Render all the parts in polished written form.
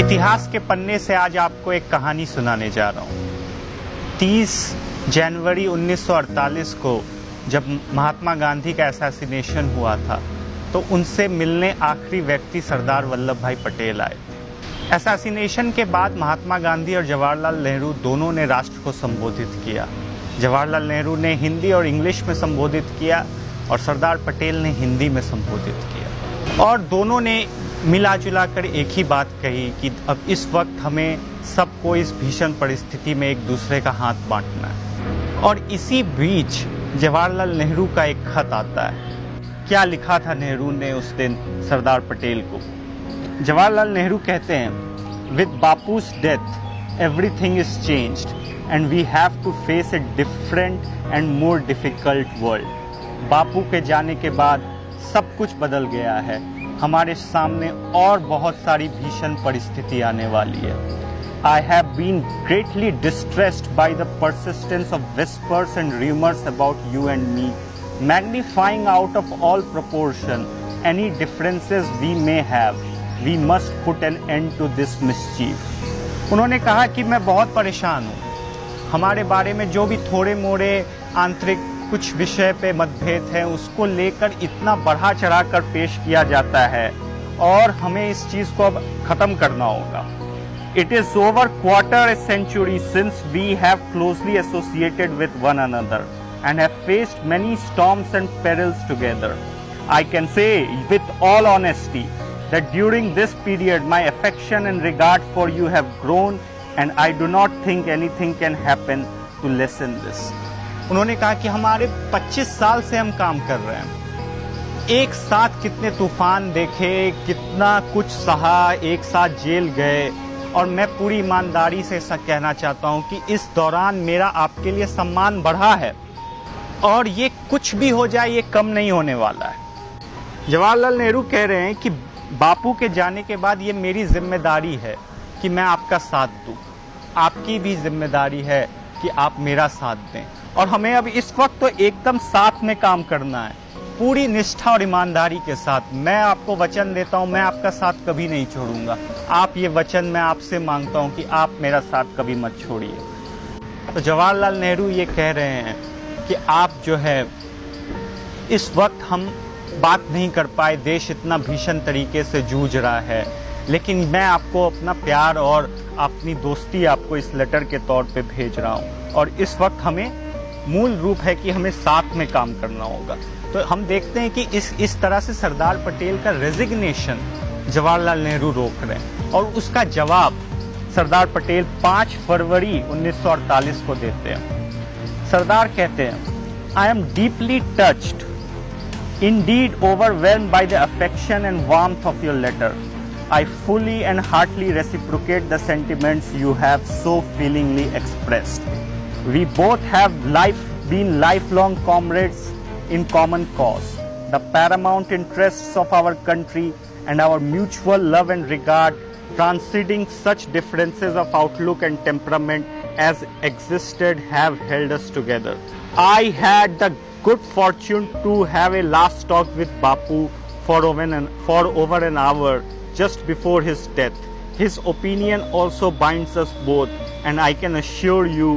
इतिहास के पन्ने से आज आपको एक कहानी सुनाने जा रहा हूँ। 30 जनवरी 1948 को जब महात्मा गांधी का असैसिनेशन हुआ था तो उनसे मिलने आखिरी व्यक्ति सरदार वल्लभ भाई पटेल आए थे। असैसिनेशन के बाद महात्मा गांधी और जवाहरलाल नेहरू दोनों ने राष्ट्र को संबोधित किया। जवाहरलाल नेहरू ने हिंदी और इंग्लिश में संबोधित किया और सरदार पटेल ने हिंदी में संबोधित किया, और दोनों ने मिला जुला कर एक ही बात कही कि अब इस वक्त हमें सबको इस भीषण परिस्थिति में एक दूसरे का हाथ बांटना है। और इसी बीच जवाहरलाल नेहरू का एक खत आता है। क्या लिखा था नेहरू ने उस दिन सरदार पटेल को? जवाहरलाल नेहरू कहते हैं, with Bapu's death everything is changed and we have to face a different and more difficult world. Bapu के जाने के बाद सब कुछ बदल गया है, हमारे सामने और बहुत सारी भीषण परिस्थिति आने वाली है। I have been greatly distressed by the persistence of whispers and rumors about you and me, magnifying out of all proportion any differences we may have. We must put an end to this mischief. उन्होंने कहा कि मैं बहुत परेशान हूँ। हमारे बारे में जो भी थोड़े मोड़े आंतरिक कुछ विषय पे मतभेद है उसको लेकर इतना बढ़ा चढ़ा कर पेश किया जाता है और हमें इस चीज को अब खत्म करना होगा। It is over quarter a century since we have closely associated with one another and have faced many storms and perils together. I can say with all honesty that during this period my affection and regard for you have grown and I do not think anything can happen to lessen this. उन्होंने कहा कि हमारे 25 साल से हम काम कर रहे हैं, एक साथ कितने तूफान देखे, कितना कुछ सहा, एक साथ जेल गए, और मैं पूरी ईमानदारी से ऐसा कहना चाहता हूं कि इस दौरान मेरा आपके लिए सम्मान बढ़ा है और ये कुछ भी हो जाए ये कम नहीं होने वाला है। जवाहरलाल नेहरू कह रहे हैं कि बापू के जाने के बाद ये मेरी जिम्मेदारी है कि मैं आपका साथ दूं, आपकी भी जिम्मेदारी है कि आप मेरा साथ दें, और हमें अब इस वक्त तो एकदम साथ में काम करना है, पूरी निष्ठा और ईमानदारी के साथ। मैं आपको वचन देता हूं, मैं आपका साथ कभी नहीं छोड़ूंगा। आप ये वचन मैं आपसे मांगता हूं कि आप मेरा साथ कभी मत छोड़िए। तो जवाहरलाल नेहरू ये कह रहे हैं कि आप जो है इस वक्त हम बात नहीं कर पाए, देश इतना भीषण तरीके से जूझ रहा है, लेकिन मैं आपको अपना प्यार और अपनी दोस्ती आपको इस लेटर के तौर पे भेज रहा हूँ, और इस वक्त हमें मूल रूप है कि हमें साथ में काम करना होगा। तो हम देखते हैं कि इस तरह से सरदार पटेल का रेजिग्नेशन जवाहरलाल नेहरू रोक रहे हैं, और उसका जवाब सरदार पटेल 5 फरवरी 1948 को देते हैं। सरदार कहते हैं, I am deeply touched, indeed overwhelmed by the affection and warmth of your letter. I fully and heartily reciprocate the sentiments you have so feelingly expressed. We both have been lifelong comrades in common cause, the paramount interests of our country and our mutual love and regard transcending such differences of outlook and temperament as existed have held us together. I had the good fortune to have a last talk with Bapu for over an hour just before his death. His opinion also binds us both, and I can assure you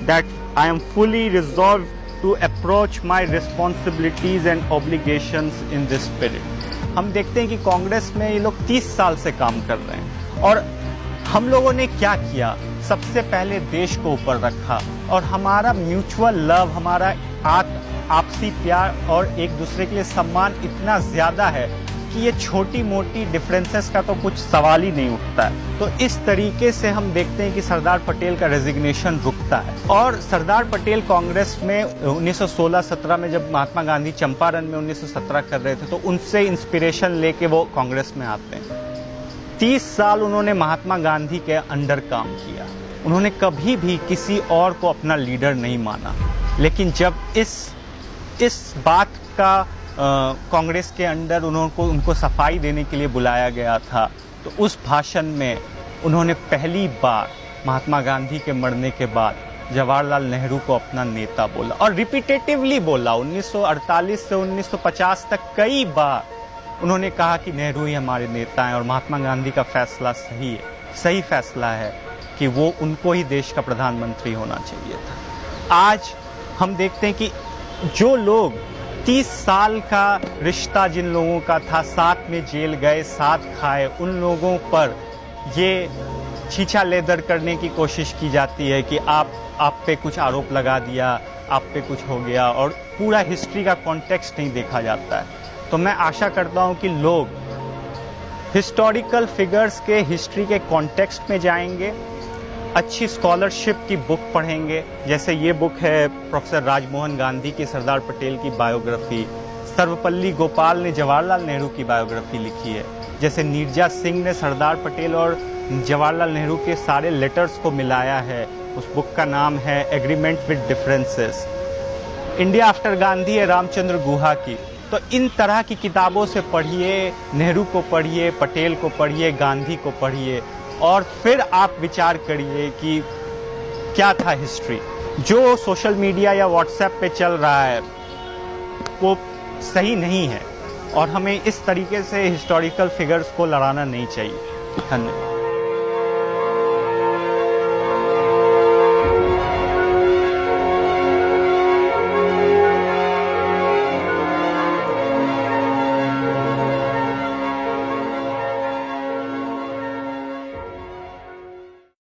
that I am fully resolved to approach my responsibilities and obligations in this spirit. हम देखते हैं कि कांग्रेस में ये लोग 30 साल से काम कर रहे हैं, और हम लोगों ने क्या किया? सबसे पहले देश को ऊपर रखा, और हमारा म्यूचुअल लव, हमारा आपसी प्यार और एक दूसरे के लिए सम्मान इतना ज्यादा है कि ये छोटी मोटी डिफरेंसेस का तो कुछ सवाल ही नहीं उठता है। तो इस तरीके से हम देखते हैं कि सरदार पटेल का रेजिग्नेशन रुकता है, और सरदार पटेल कांग्रेस में 1916-17 में जब महात्मा गांधी चंपारण में 1917 कर रहे थे तो उनसे इंस्पिरेशन लेके वो कांग्रेस में आते हैं। 30 साल उन्होंने महात्मा गांधी के अंडर काम किया, उन्होंने कभी भी किसी और को अपना लीडर नहीं माना, लेकिन जब इस बात का कांग्रेस के अंदर उनको सफाई देने के लिए बुलाया गया था, तो उस भाषण में उन्होंने पहली बार महात्मा गांधी के मरने के बाद जवाहरलाल नेहरू को अपना नेता बोला, और रिपीटेटिवली बोला। 1948 से 1950 तक कई बार उन्होंने कहा कि नेहरू ही हमारे नेता हैं और महात्मा गांधी का फैसला सही है। सही फैसला है कि वो उनको ही देश का प्रधानमंत्री होना चाहिए था। आज हम देखते हैं कि जो लोग 30 साल का रिश्ता जिन लोगों का था, साथ में जेल गए, साथ खाए, उन लोगों पर ये छीछा लेदर करने की कोशिश की जाती है कि आप पे कुछ आरोप लगा दिया, आप पे कुछ हो गया, और पूरा हिस्ट्री का कॉन्टेक्स्ट नहीं देखा जाता है। तो मैं आशा करता हूं कि लोग हिस्टोरिकल फिगर्स के हिस्ट्री के कॉन्टेक्स्ट में जाएंगे, अच्छी स्कॉलरशिप की बुक पढ़ेंगे, जैसे ये बुक है प्रोफेसर राजमोहन गांधी की सरदार पटेल की बायोग्राफी, सर्वपल्ली गोपाल ने जवाहरलाल नेहरू की बायोग्राफी लिखी है, जैसे नीरजा सिंह ने सरदार पटेल और जवाहरलाल नेहरू के सारे लेटर्स को मिलाया है। उस बुक का नाम है agreement with differences. India after Gandhi है रामचंद्र गुहा की। तो इन तरह की किताबों से पढ़िए, नेहरू को पढ़िए, पटेल को पढ़िए, गांधी को पढ़िए, और फिर आप विचार करिए कि क्या था हिस्ट्री। जो सोशल मीडिया या व्हाट्सएप पे चल रहा है वो सही नहीं है, और हमें इस तरीके से हिस्टोरिकल फिगर्स को लड़ाना नहीं चाहिए। धन्यवाद।